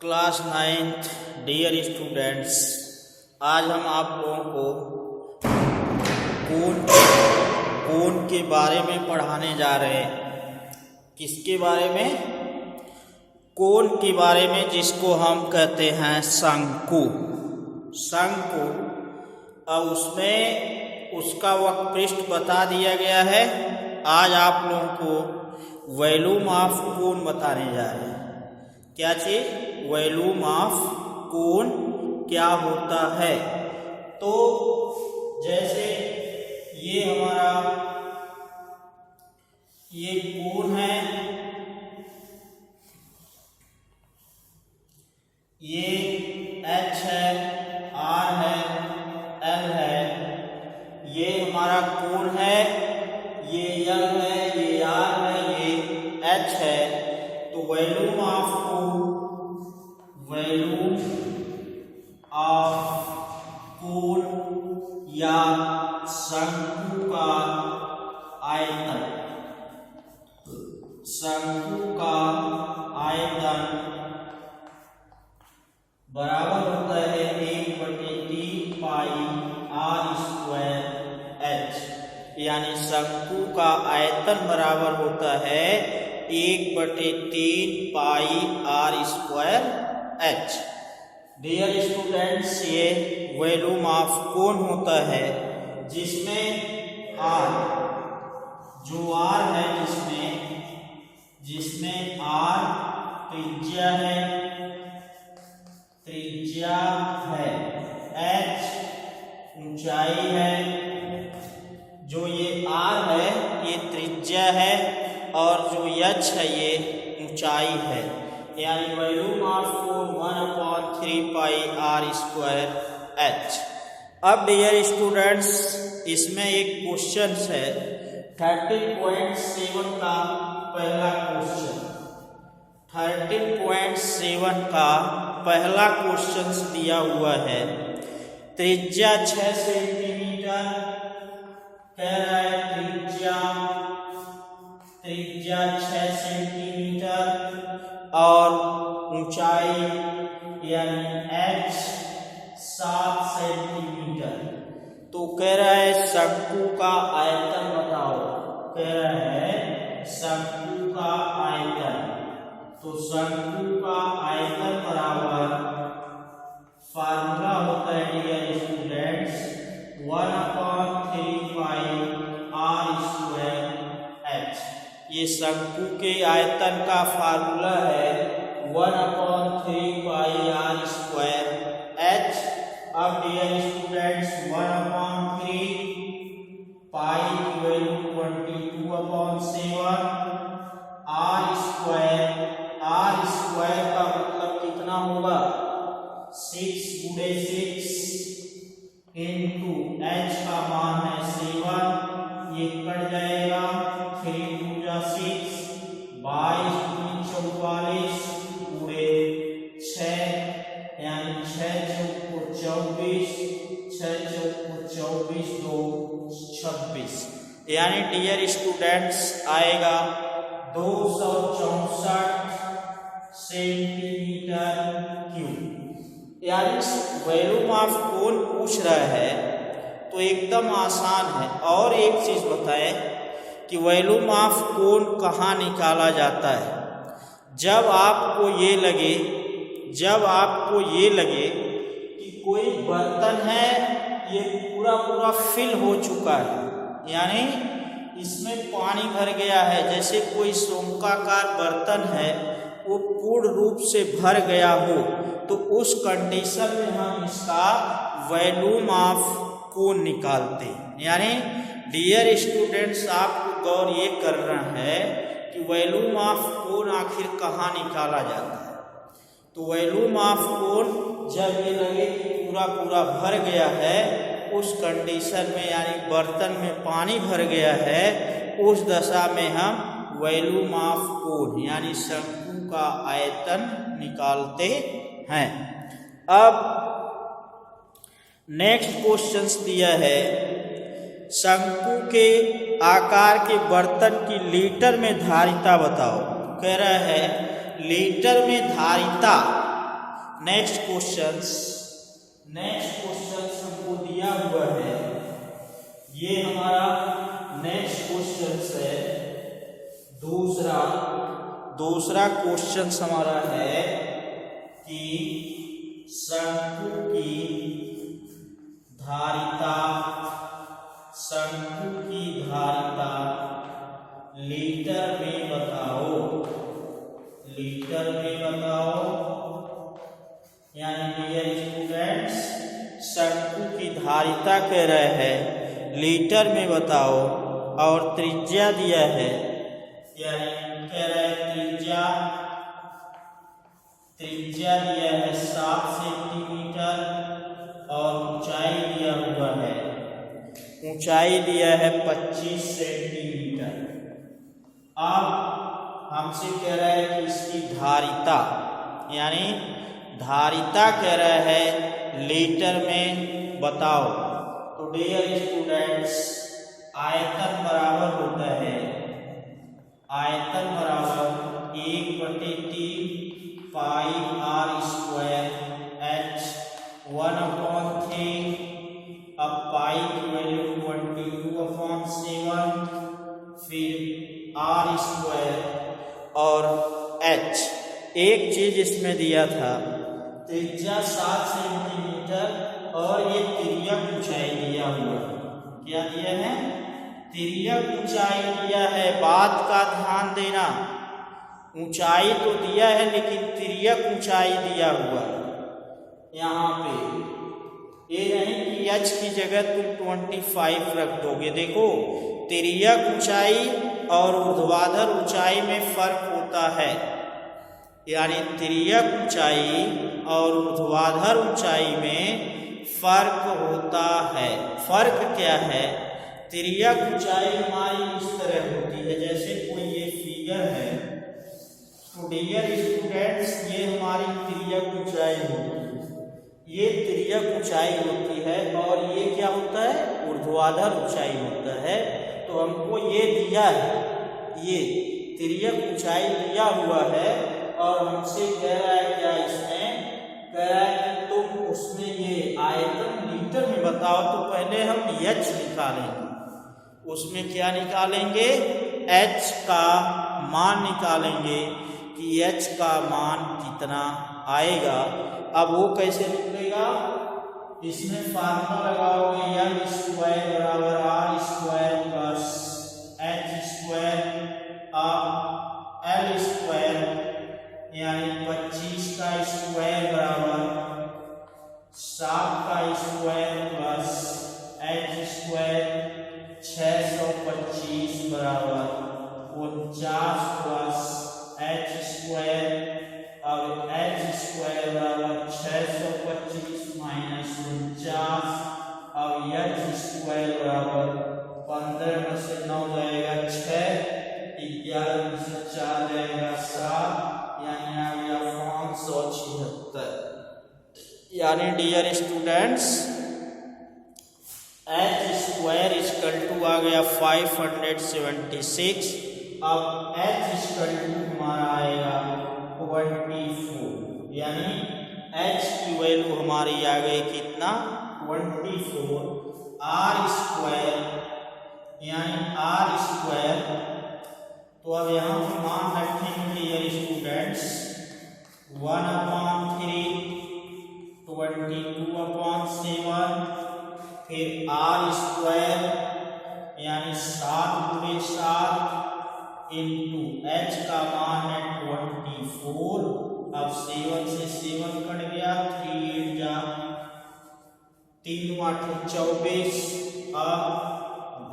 Class 9th dear students, आज हम आप लोगों को कोण के बारे में पढ़ाने जा रहे हैं। किसके बारे में? कोण के बारे में, जिसको हम कहते हैं शंकु। अब उसमें उसका वक्रपृष्ठ बता दिया गया है। आज आप लोगों को वॉल्यूम ऑफ कोण बताने जा रहे हैं। क्या चीज? वॉल्यूम ऑफ कोण क्या होता है। तो जैसे ये हमारा ये कोण है, ये H है, R है, L है, ये हमारा कोण है, ये L है, ये R है, ये H है। तो वॉल्यूम ऑफ कोण या शंकु का आयतन, बराबर होता है 1/3 पाई r स्क्वायर h। यानी शंकु का आयतन बराबर होता है 1/3 pi r square h। Dear students, ये वॉल्यूम ऑफ कोण होता है जिसमें r, जो r है, जिसमें r त्रिज्या है, h ऊंचाई है। जो ये r है ये त्रिज्या है और जो h है ये ऊंचाई है। यानी वॉल्यूम ऑफ कोण 1/3 पाई r स्क्वायर h। अब डियर स्टूडेंट्स, इसमें एक क्वेश्चन है 13.7 का पहला क्वेश्चन। 13.7 का पहला क्वेश्चन दिया हुआ है। त्रिज्या 6 सेंटीमीटर कह रहा है। त्रिज्या 6 सेंटीमीटर और ऊंचाई यानी h 7 सेंटीमीटर। तो कह रहा है शंकु का आयतन बताओ। कह रहा है शंकु का आयतन। तो शंकु का आयतन बराबर फार्मूला होता है dear students 1/3 pi r square h। ये शंकु के आयतन का फार्मूला है 1/3 पाई r स्क्वायर h। अब डियर स्टूडेंट्स 1/3 पाई की वैल्यू 22/7 r स्क्वायर का मतलब कितना होगा? 6 × 6 इंटू h का मान है 7। ये कट जाएगा, 3 × 2 = 6, 22 × 44 पूरे 6, यानी 6 × 24, 6 × 24 2 26। यानी डियर स्टूडेंट्स आएगा 264 सेंटीमीटर क्यूब। यानी वॉल्यूम ऑफ कोण पूछ रहा है तो एकदम आसान है। और एक चीज बताएं कि वॉल्यूम ऑफ कोण कहाँ निकाला जाता है। जब आपको ये लगे कि कोई बर्तन है ये पूरा फिल हो चुका है, यानी इसमें पानी भर गया है। जैसे कोई शंक्वाकार बर्तन है वो पूर्ण रूप से भर गया हो, तो उस कंडीशन में हम इसका वॉल्यूम ऑफ कोण निकालते हैं। यानी डियर स्टूडेंट्स, आपको गौर ये करना है कि वॉल्यूम ऑफ कोण आखिर कहाँ निकाला जाता है। तो वॉल्यूम ऑफ कोण जब ये लगे कि पूरा भर गया है, उस कंडीशन में, यानी बर्तन में पानी भर गया है, उस दशा में हम वॉल्यूम ऑफ कोण यानी शंकु का आयतन निकालते हैं। अब नेक्स्ट क्वेश्चन दिया है शंकु के आकार के बर्तन की लीटर में धारिता बताओ। कह रहा है लीटर में धारिता नेक्स्ट क्वेश्चन हमको दिया हुआ है, ये हमारा नेक्स्ट क्वेश्चन है। दूसरा क्वेश्चन हमारा है कि शंकु की धारिता लीटर में बताओ। यानी डियर स्टूडेंट्स, शंकु की धारिता कह रहे हैं लीटर में बताओ, और त्रिज्या दिया है, यानी कह रहे हैं त्रिज्या दिया है 7 सेंटीमीटर, और ऊंचाई दिया हुआ है, ऊंचाई दिया है 25 सेंटीमीटर। अब हमसे कह रहा है कि इसकी धारिता, यानी धारिता कह रहा है लीटर में बताओ। तो डियर स्टूडेंट्स, आयतन बराबर होता है, आयतन बराबर 1/3 पाई r स्क्वायर h 1/3। अब पाई की वैल्यू 22/7, फिर r स्क्वायर और h। एक चीज इसमें दिया था, त्रिज्या 7 सेंटीमीटर और ये तिर्यक ऊंचाई दिया हुआ। क्या दिया है? तिर्यक ऊंचाई दिया है। बात का ध्यान देना, ऊंचाई तो दिया है लेकिन तिर्यक ऊंचाई दिया हुआ। यहाँ पे ये नहीं कि h की जगह तुम 25 रख दोगे। देखो, तिर्यक ऊंचाई और ऊर्ध्वाधर ऊंचाई में फर्क होता है, यानी तिर्यक ऊंचाई और ऊर्ध्वाधर ऊंचाई में फर्क होता है। फर्क क्या है? तिर्यक ऊंचाई हमारी इस तरह होती है, जैसे कोई ये फिगर है, तो डियर स्टूडेंट्स ये हमारी तिर्यक ऊंचाई होती है, ये तिर्यक ऊंचाई होती है, और ये क्या होता है? ऊर्ध्वाधर ऊंचाई होता है। तो हमको ये दिया है, ये तिर्यक ऊंचाई दिया हुआ है, और हमसे कह रहा है क्या इसमें? कह रहा है कि तुम उसमें ये आयतन लीटर में बताओ। तो पहले हम h निकालेंगे, उसमें क्या निकालेंगे? h का मान निकालेंगे कि h का मान कितना आएगा। अब वो कैसे निकलेगा? इसमें फार्मूला लगाओगे, एल स्क्वायर बराबर R square plus h square, L square यानी 25 का स्क्वायर बराबर 7 का स्क्वायर प्लस h स्क्वायर 625 बराबर 49 प्लस h स्क्वायर। अब h स्क्वायर बराबर 625 माइनस 49। अब h स्क्वायर बराबर 15 में से 9 जाएगा 6, 11 में से 4 जाएगा 7, यानी आ गया 576। यानी dear students, h square equal to आ गया 576। अब h इक्वल टू हमारा आएगा 24, यानी h की वैल्यू हमारी आ गई कितना? 24। r स्क्वायर यानी r स्क्वायर, तो अब यहाँ पे मान रखेंगे डियर स्टूडेंट्स 1/3 22/7, फिर r स्क्वायर यानी 7/7 इंटू h का मान है 24। अब 7 से 7 कट गया, 3 जा 3 8 24। अब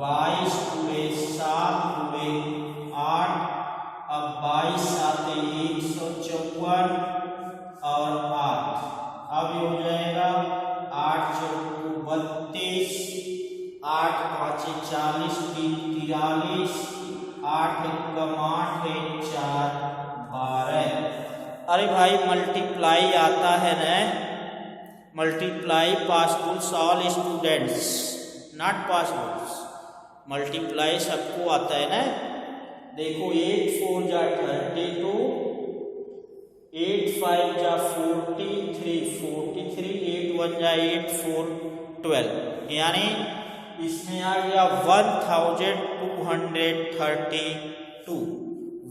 22/7/8, अब 22 आते 154 और 8। अब ये हो जाएगा 8 चौको 32, 8 5 40, 3 43, 8 कम 8 4 12। अरे भाई मल्टीप्लाई आता है ना? Multiply possibles all students, not possibles. Multiply सबको आता है ना? देखो 8 4 जा 32, 8 5 जा 43, 8 1 जा 8 4 12, यानी इसमें आ गया 1232,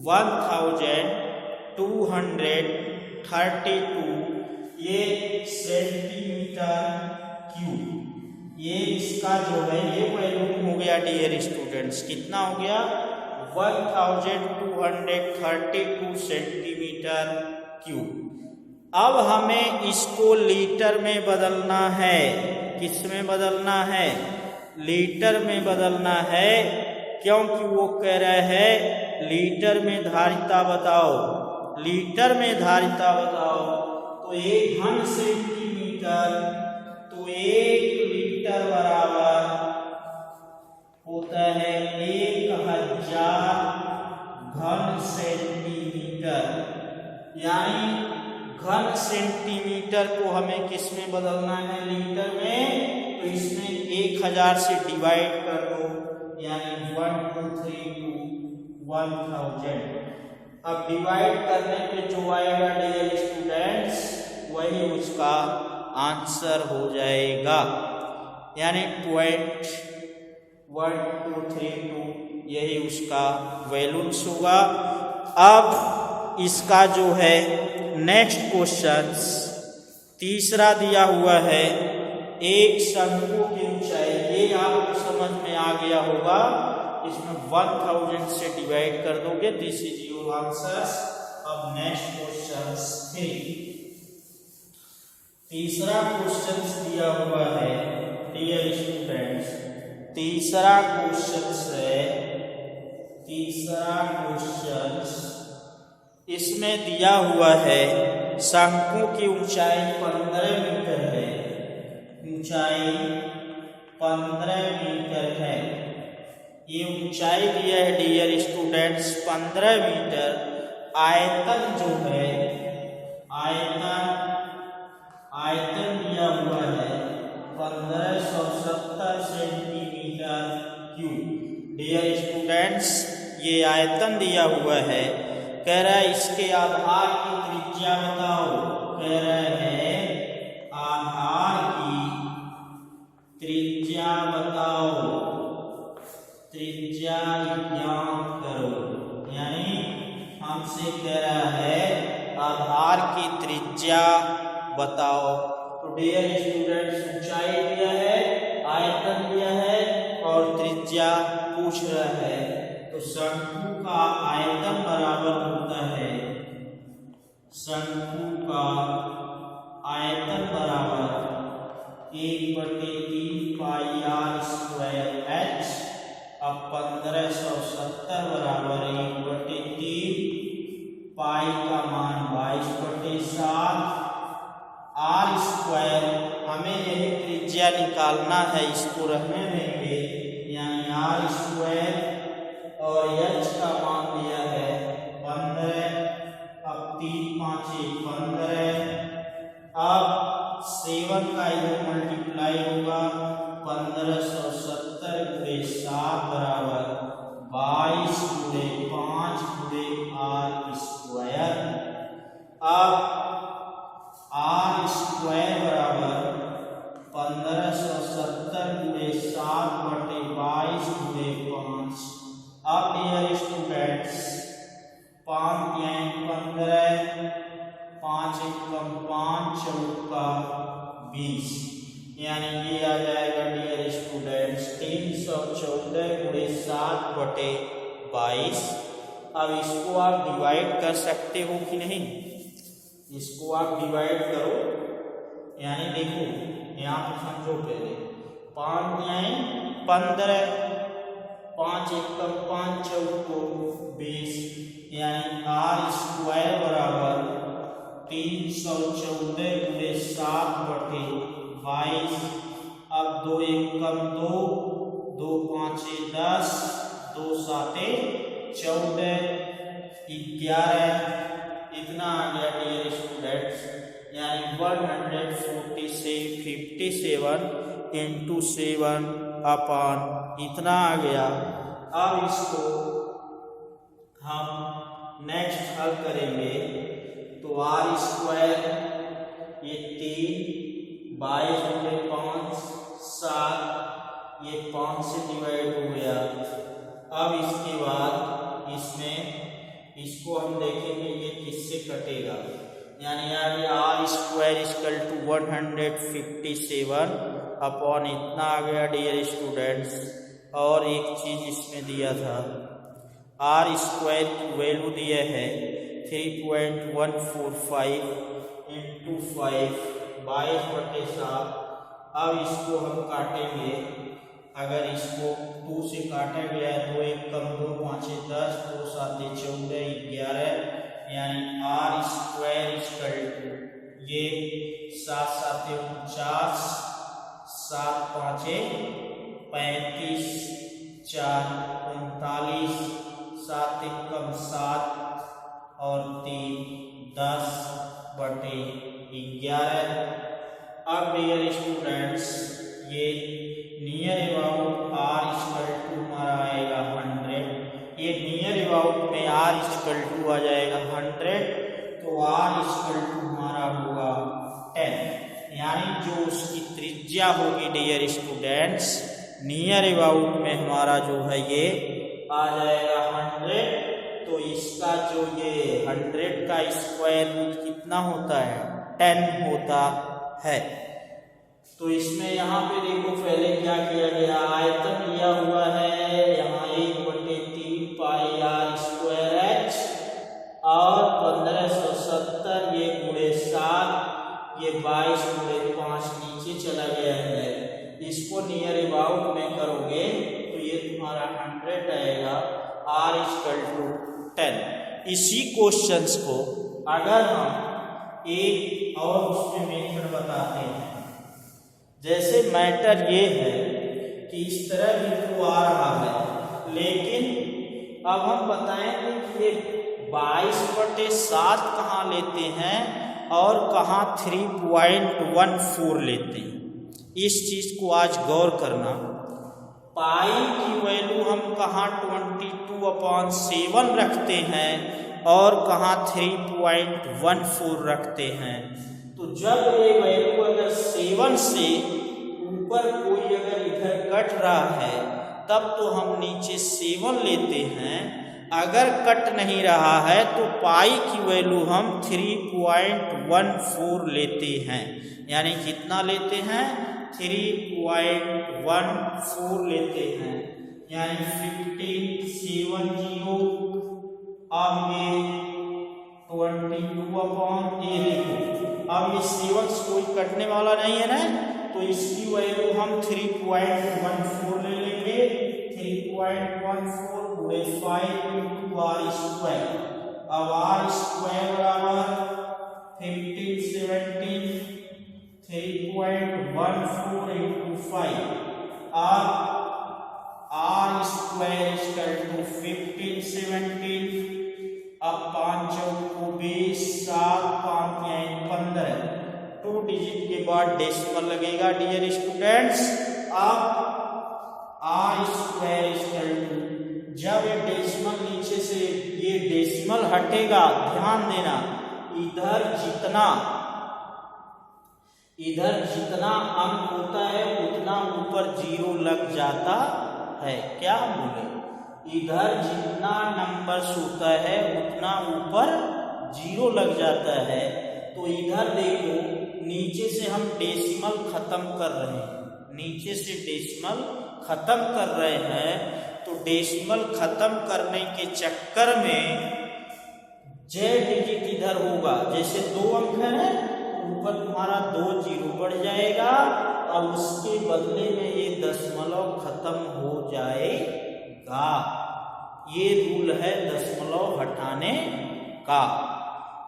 1232 ये सेंटीमीटर क्यूब। ये इसका जो है ये वैल्यूम हो गया डियर स्टूडेंट्स, कितना हो गया 1232 सेंटीमीटर क्यूब। अब हमें इसको लीटर में बदलना है। किस में बदलना है? लीटर में बदलना है, क्योंकि वो कह रहे हैं लीटर में धारिता बताओ। लीटर में धारिता बताओ तो 1 घन सेंटीमीटर, तो 1 लीटर बराबर होता है 1000 घन सेंटीमीटर। यानी घन सेंटीमीटर को हमें किस में बदलना है? लीटर में। तो इसमें 1000 से डिवाइड कर दो, यानी 1 2 3 2 1000। अब डिवाइड करने पे जो आएगा डियर स्टूडेंट्स वही उसका आंसर हो जाएगा, यानी 0.1232 यही उसका वैल्यूम्स होगा। अब इसका जो है नेक्स्ट क्वेश्चन तीसरा दिया हुआ है, एक शंकु की ऊंचाई, ये आपको समझ में आ गया होगा। इसमें 1000 से डिवाइड कर दोगे, दिस इज योर आंसर। अब नेक्स्ट क्वेश्चन 3, तीसरा क्वेश्चन दिया हुआ है डियर स्टूडेंट्स। तीसरा क्वेश्चन इसमें दिया हुआ है शंकु की ऊंचाई 15 मीटर है। ऊंचाई 15 मीटर है। ये ऊंचाई दिया है डियर स्टूडेंट्स 15 मीटर। आयतन जो है आयतन दिया हुआ है 1570 सेंटीमीटर क्यूब। डियर स्टूडेंट्स ये आयतन दिया हुआ है। कह रहा है इसके आधार की त्रिज्या बताओ। कह रहे हैं आधार की त्रिज्या बताओ, त्रिज्या ज्ञात करो। यानी हमसे कह रहा है आधार की त्रिज्या बताओ। तो डियर स्टूडेंट्स ऊंचाई दिया है, आयतन दिया है और त्रिज्या पूछ रहा है। तो शंकु का आयतन बराबर होता है, शंकु का आयतन बराबर 1/3 पाई r स्क्वायर h। अब 1570 बराबर 1/3 पाई का मान 22/7 r स्क्वायर। हमें यही त्रिज्या निकालना है, इसको रहने देंगे, यानी r स्क्वायर और h का मान दिया है 15। अब 3 5 15। अब 7 का इधर मल्टीप्लाई होगा, 1570 × 7 बराबर 22 × 5 × r स्क्वायर। अब r स्क्वायर बराबर 1570 × 7/22 × 5। अब डियर स्टूडेंट्स 5 15, 5 × 5 = 20, यानी ये आ जाएगा डियर स्टूडेंट्स 314 × 7/22। अब इसको आप डिवाइड कर सकते हो कि नहीं? इसको आप डिवाइड करो, यानी देखो यहाँ पर समझो पहले 5 15, 5 × 5 = 20, यानी r स्क्वायर बराबर 314 × 7/22। अब 2 1 2, 2 5 10, 2 7 14, 11, इतना आ गया डियर स्टूडेंट्स, यानी 157 × 7 अपॉन इतना आ गया। अब इसको हम नेक्स्ट हल करेंगे, तो तो आर स्क्वायर ये 3, 22 गुणे 5 7, ये 5 से डिवाइड हो गया। अब इसके बाद इसमें इसको हम देखेंगे ये किससे कटेगा, यानी आ गया r square equal to 157 upon इतना आ गया डियर स्टूडेंट्स। और एक चीज इसमें दिया था, आर स्क्वायर की वैल्यू दिया है 3.145 इंटू 5 22/7। अब इसको हम काटेंगे, अगर इसको 2 से काटा गया है तो 1 कम 2 5 10, 2 7 14 11, यानी आर स्क्वायर इक्वल टू ये 7 7 49, 7 5 35, 4 39, 7 1 7 और 3 10/11। अब डियर स्टूडेंट्स ये near about r equal to हमारा आएगा 100। ये नियर अबाउट में आर इक्वल टू आ जाएगा 100, तो आर इक्वल टू हमारा होगा 10, यानी जो उसकी त्रिज्या होगी डियर स्टूडेंट्स नियर अबाउट में हमारा जो है ये आ जाएगा 100। तो इसका जो ये 100 का स्क्वायर रूट कितना होता है, 10 होता है। तो इसमें यहाँ पे देखो पहले क्या किया गया, आयतन लिया हुआ है यहाँ 1/3 पाई आर स्क्वायर एच और 1570 ये गुणे 7, ये 22 गुणे 5 नीचे चला गया है। इसको नियर अबाउट में करोगे तो ये तुम्हारा 100 आएगा, आर इक्वल टू 10। इसी क्वेश्चंस को अगर हम एक और उसमें मेथड बताते हैं, जैसे मैटर ये है कि इस तरह भी तो आ रहा है, लेकिन अब हम बताएंगे कि ये 22/7 कहाँ लेते हैं और कहाँ 3.14 लेते हैं। इस चीज को आज गौर करना। पाई की वैल्यू हम कहाँ 22/7 रखते हैं और कहाँ 3.14 रखते हैं। तो जब ये वैल्यू अगर 7 से ऊपर कोई अगर इधर कट रहा है तब तो हम नीचे 7 लेते हैं, अगर कट नहीं रहा है तो पाई की वैल्यू हम 3.14 लेते हैं, यानी कितना लेते हैं 3.14 लेते हैं, यानी 1570। अब ये 22/8 देखो, अब ये 7 कोई कटने वाला नहीं है ना, तो इसकी वैल्यू हम 3.14 ले लेंगे। 3.14 गुणे 5 इंटू आर स्क्वायर। अब आर स्क्वायर बराबर 1570 3.14 इंटू 5। अब आर स्क्वायर इक्वल टू 1570। अब 5 चौक 20, 7 5 15, 2 डिजिट के बाद डेसिमल लगेगा डियर स्टूडेंट्स। अब आर स्क्वायर इक्वल टू, जब ये डेसिमल नीचे से ये डेसिमल हटेगा, ध्यान देना इधर जितना अंक होता है उतना ऊपर 0 लग जाता है। क्या बोले, इधर जितना नंबर होता है उतना ऊपर 0 लग जाता है। तो इधर देखो नीचे से हम डेसिमल खत्म कर रहे हैं, नीचे से डेसिमल खत्म कर रहे हैं, तो डेसिमल खत्म करने के चक्कर में जे डिजिट इधर होगा, जैसे 2 अंक है ऊपर तुम्हारा 2 0 बढ़ जाएगा और उसके बदले में ये दशमलव खत्म हो जाएगा। ये रूल है दशमलव हटाने का।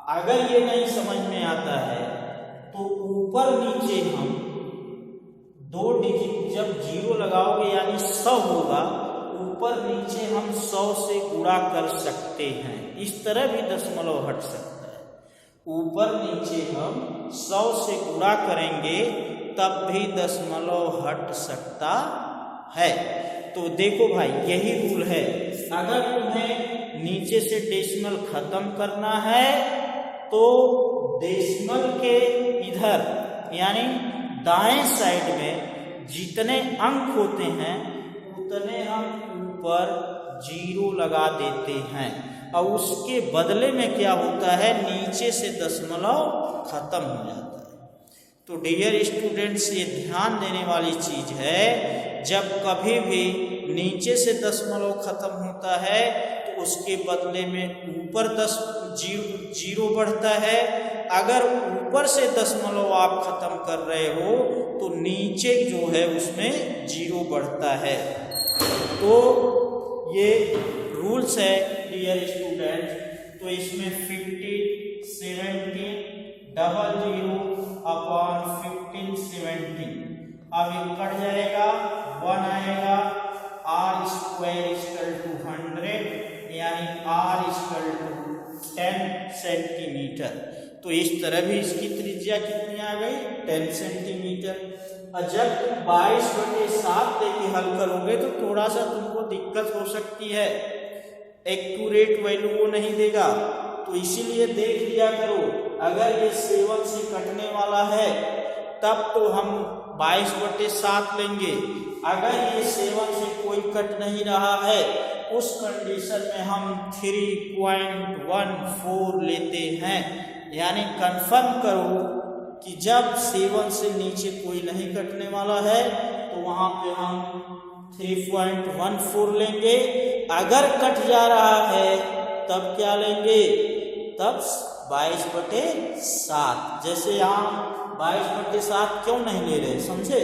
अगर ये नहीं समझ में आता है तो ऊपर नीचे हम 2 डिजिट जब 0 लगाओगे यानी 100 होगा, ऊपर नीचे हम 100 से गुणा कर सकते हैं। इस तरह भी दशमलव हट सकता है। ऊपर नीचे हम 100 से गुणा करेंगे तब भी दशमलव हट सकता है। तो देखो भाई यही रूल है, अगर तुम्हें नीचे से डेसिमल खत्म करना है तो डेसिमल के इधर यानी दाएं साइड में जितने अंक होते हैं उतने हम ऊपर 0 लगा देते हैं और उसके बदले में क्या होता है, नीचे से दशमलव खत्म हो जाता है। तो डियर स्टूडेंट्स, ये ध्यान देने वाली चीज है, जब कभी भी नीचे से दशमलव खत्म होता है तो उसके बदले में ऊपर 0 बढ़ता है। अगर ऊपर से दशमलव आप खत्म कर रहे हो तो नीचे जो है उसमें 0 बढ़ता है। तो ये रूल्स है डियर स्टूडेंट। तो इसमें 50, 70, 00 अपॉन 15, 70, अब ये कट जाएगा, 1 आएगा, r स्क्वायर इक्वल टू 100 यानी r इक्वल टू 10 सेंटीमीटर। तो इस तरह भी इसकी त्रिज्या कितनी आ गई, 10 सेंटीमीटर। और जब 22/7 लेके हल करोगे तो थोड़ा सा तुमको दिक्कत हो सकती है, एक्यूरेट वैल्यू वो नहीं देगा। तो इसीलिए देख लिया करो, अगर ये 7 से कटने वाला है तब तो हम 22/7 लेंगे। अगर ये 7 से कोई कट नहीं रहा है उस कंडीशन में हम 3.14 लेते हैं। यानी कंफर्म करो कि जब 7 से नीचे कोई नहीं कटने वाला है तो वहां पे हम 3.14 लेंगे। अगर कट जा रहा है तब क्या लेंगे, तब 22/7। जैसे यहाँ 22/7 क्यों नहीं ले रहे, समझे?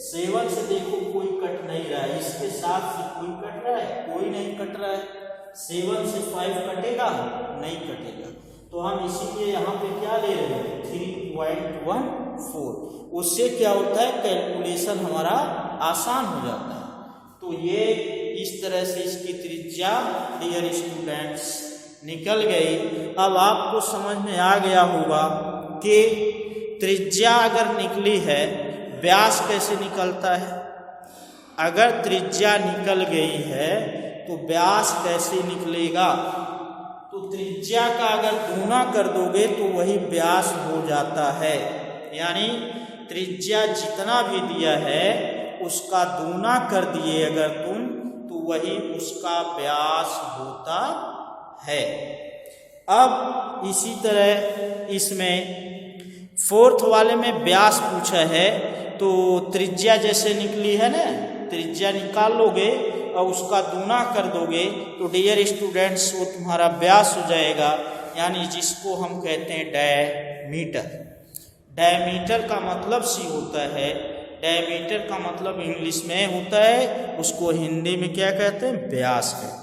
7 से देखो कोई कट नहीं रहा है, इसके 7 से कोई कट रहा है, कोई नहीं कट रहा है। 7 से 5 कटेगा, नहीं कटेगा। तो हम इसीलिए यहाँ पे क्या ले रहे हैं, 3.14। उससे क्या होता है, कैलकुलेशन हमारा आसान हो जाता है। तो ये इस तरह से इसकी त्रिज्या डियर स्टूडेंट्स निकल गई। अब आपको समझ में आ गया होगा कि त्रिज्या अगर निकली है, व्यास कैसे निकलता है। अगर त्रिज्या निकल गई है तो व्यास कैसे निकलेगा। तो त्रिज्या का अगर गुना कर दोगे तो वही व्यास हो जाता है। यानी त्रिज्या जितना भी दिया है उसका दूना कर दिए अगर तुम, तो वही उसका व्यास होता है। अब इसी तरह इसमें 4th वाले में व्यास पूछा है, तो त्रिज्या जैसे निकली है ना, त्रिज्या निकाल लोगे और उसका दूना कर दोगे तो डियर स्टूडेंट्स वो तुम्हारा व्यास हो जाएगा। यानी जिसको हम कहते हैं डायमीटर। डायमीटर का मतलब सी होता है, डायमीटर का मतलब इंग्लिश में होता है, उसको हिंदी में क्या कहते हैं, व्यास कहते हैं।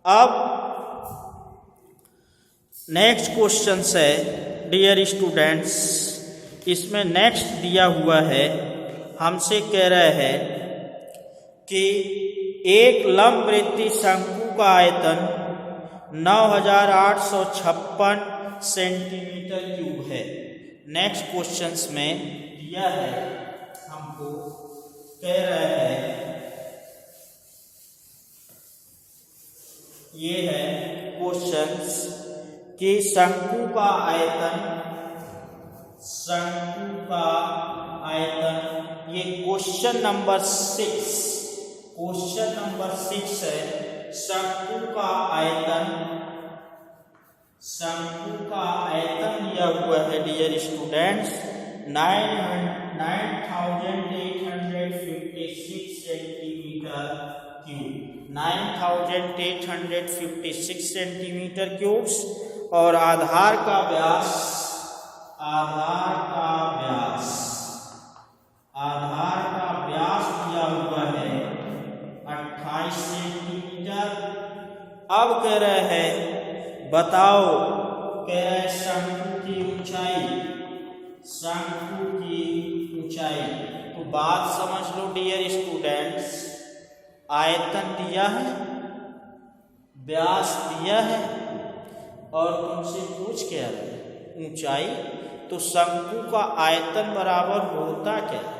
अब नेक्स्ट क्वेश्चन है डियर स्टूडेंट्स, इसमें नेक्स्ट दिया हुआ है, हमसे कह रहा है कि एक लंबवृत्तीय शंकु का आयतन 9856 सेंटीमीटर क्यूब है। नेक्स्ट क्वेश्चंस में दिया है, हमको कह रहा है, ये है क्वेश्चंस कि शंकु का आयतन, ये क्वेश्चन नंबर 6 है। शंकु का आयतन दिया हुआ है dear students 9856 centimetre cube, 9856 centimetre cubes. और आधार का व्यास दिया हुआ है 28 सेंटीमीटर। अब कह रहे हैं बताओ, कह रहे हैं शंकु की ऊंचाई। तो बात समझ लो डियर स्टूडेंट्स, आयतन दिया है, व्यास दिया है और तुमसे पूछ क्या है ऊंचाई। तो शंकु का आयतन बराबर होता क्या है,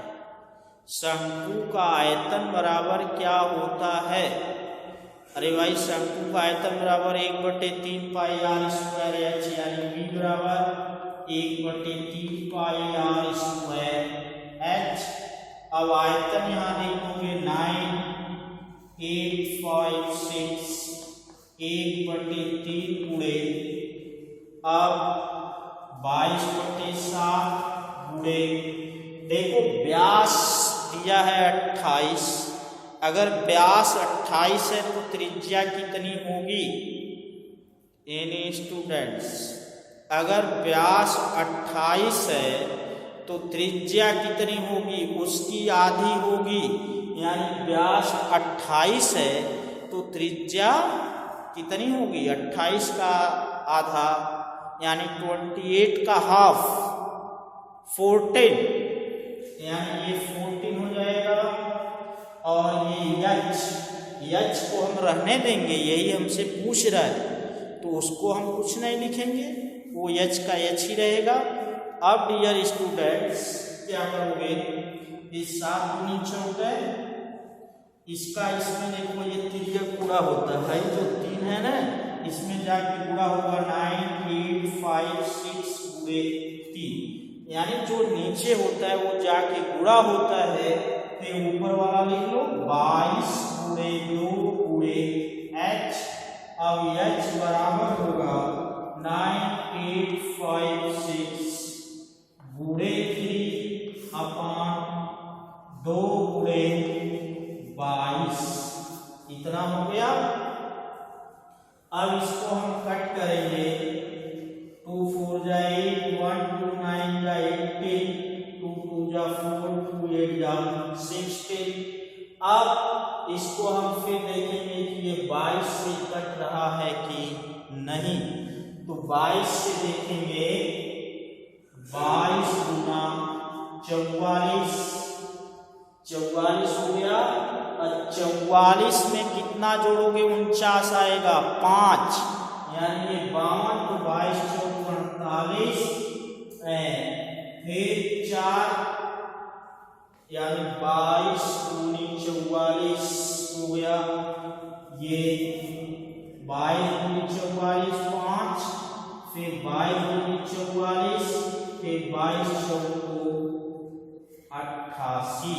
शंकु का आयतन बराबर क्या होता है, अरे भाई शंकु का आयतन बराबर 1/3 पाई आर स्क्वायर एच, यानी बी बराबर 1/3 पाई आर स्क्वायर एच। अब आयतन यहाँ देखोगे 9, 8, 5, 6, 1/3 गुणे अब 22/7 गुणे, देखो व्यास दिया है 28, अगर व्यास 28 है तो त्रिज्या कितनी होगी? एनी स्टूडेंट्स, अगर व्यास 28 है तो त्रिज्या कितनी होगी? उसकी आधी होगी, यानी व्यास 28 है तो त्रिज्या कितनी होगी? 28 का आधा यानी 28 का हाफ 14, यानी ये 14 हो जाएगा। और ये यच को हम रहने देंगे, यही हमसे पूछ रहा है तो उसको हम कुछ नहीं लिखेंगे, वो यच का यच ही रहेगा। अब डियर स्टूडेंट्स क्या करोगे? इस 7 दूनी 14, इसका इसमें देखो ये तिर्यक गुणा होता है, जो 3 है ना इसमें जाके गुणा होगा 9, 8, 5, 6 गुणे 3, यानी जो नीचे होता है वो जाके गुणा होता है, फिर ऊपर वाला लिख लो 22 गुणे 2 गुणे h। अब h बराबर होगा 9, 8, 5, 6 गुणे 3 अपान 2 गुणे 22, इतना हो गया। अब इसको हम कट करेंगे, 2 4 जा 8, 1 2 9 जा 18, 2 2 जा 4, 2 8 जा 16। अब इसको हम फिर देखेंगे कि ये 22 से कट रहा है कि नहीं, तो 22 से देखेंगे 22 गुना 44, 44 हो गया। 44 में कितना जोड़ोगे? 49 आएगा 5, यानी ये 52 तो 22 चौक 48, फिर 4 यानी 22 दूनी 44 हो गया, ये 22 दूनी 44 5, फिर 22 दूनी 44, फिर 22 चौको 88,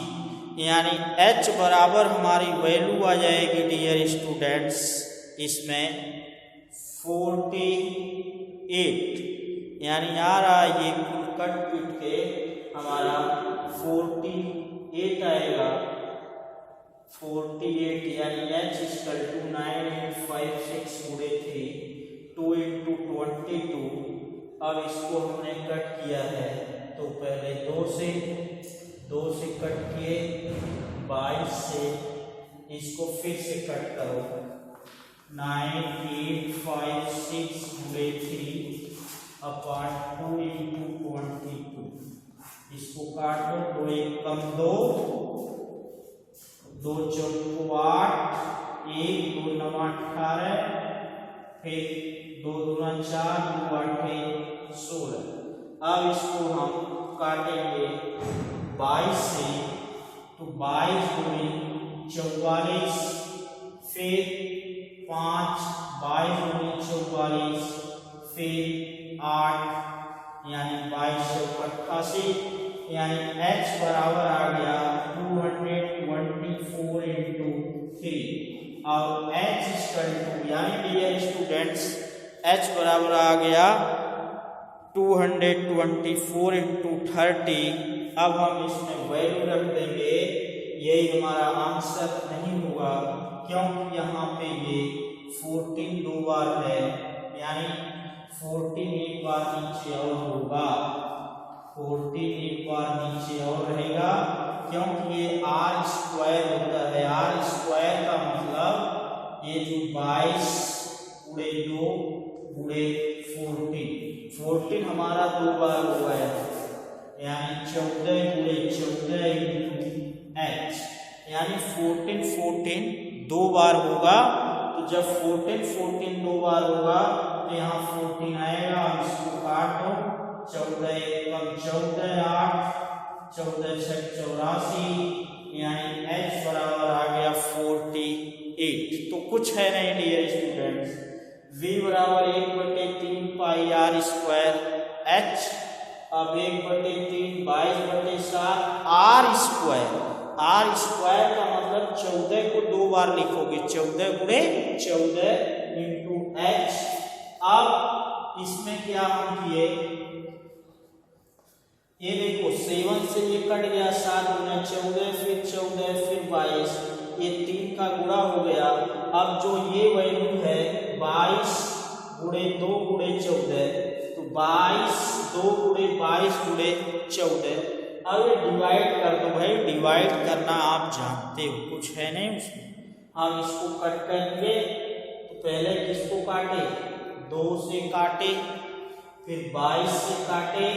यानी h बराबर हमारी वैल्यू आ जाएगी डियर स्टूडेंट्स इसमें 48, यानी आ रहा है ये कट पीट के हमारा 48 आएगा, 48 यानी h = 9856 गुणे 3, 2 × 22। अब इसको हमने कट किया है तो पहले 2 से कट किए, 22 से इसको फिर से कट करो, 9, 8, 5, 6 गुणे 3 अपान 2 × 22, इसको काट दो, 2 1 कम 2, 2 चौको 8, 1 2 9 18, फिर 2 दूना 4, 2 8 16। अब इसको हम काटेंगे 22 से, तो 22 दूनी 44, फिर 5, 22 दूनी 44, फिर 8 यानी 22 चौक 88, यानी h बराबर आ गया 224 × 3। और h = यानी डियर स्टूडेंट्स h बराबर आ गया 224 × 30। अब हम इसमें वैल्यू रख देंगे, यही हमारा आंसर नहीं होगा क्योंकि यहाँ पे ये 14 2 बार है, यानी 14 एक बार नीचे और होगा, 14 एक बार नीचे और रहेगा, क्योंकि ये r स्क्वायर होता है। r स्क्वायर का मतलब ये जो 22 गुणे 2 गुणे 14 हमारा 2 बार हो गया, यानी 14 गुणे 14 × h, यानी 14 2 बार होगा। तो जब 14 2 बार होगा तो यहाँ 14 आएगा, अब इसको काट दो, 14 कम 14 8, 14 6 84, यानी h बराबर आ गया 48। तो कुछ है नहीं डियर स्टूडेंट्स, v बराबर 1/3 पाई r स्क्वायर h, अब 1/3 22/7 r स्क्वायर का मतलब 14 को 2 बार लिखोगे, 14 गुणे 14 इंटू h। अब इसमें क्या हम किए, ये देखो 7 से ये कट गया, 7 गुना 14 फिर 14 फिर 22, ये 3 का गुणा हो गया। अब जो ये वैल्यू है 22 गुणे 2 गुणे 14, तो 22 2 गुणे 22 गुणे 14। अब ये डिवाइड कर दो भाई, डिवाइड करना आप जानते हो, कुछ है नहीं उसमें। हम इसको कट करेंगे तो पहले किसको काटे, 2 से काटे, फिर 22 से काटे,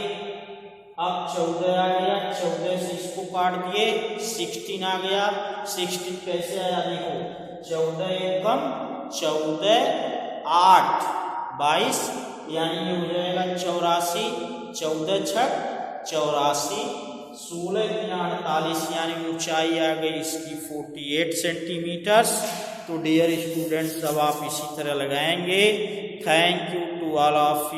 अब 14 आ गया, 14 से इसको काट दिए, 16 आ गया। 16 कैसे आया देखो, 14 एकम 14 8 22, यानी ये हो जाएगा 84, 14 छक 84, 16 × 48, यानी ऊंचाई आ गई इसकी 48 सेंटीमीटर। तो डियर स्टूडेंट्स अब आप इसी तरह लगाएंगे। Thank you to all of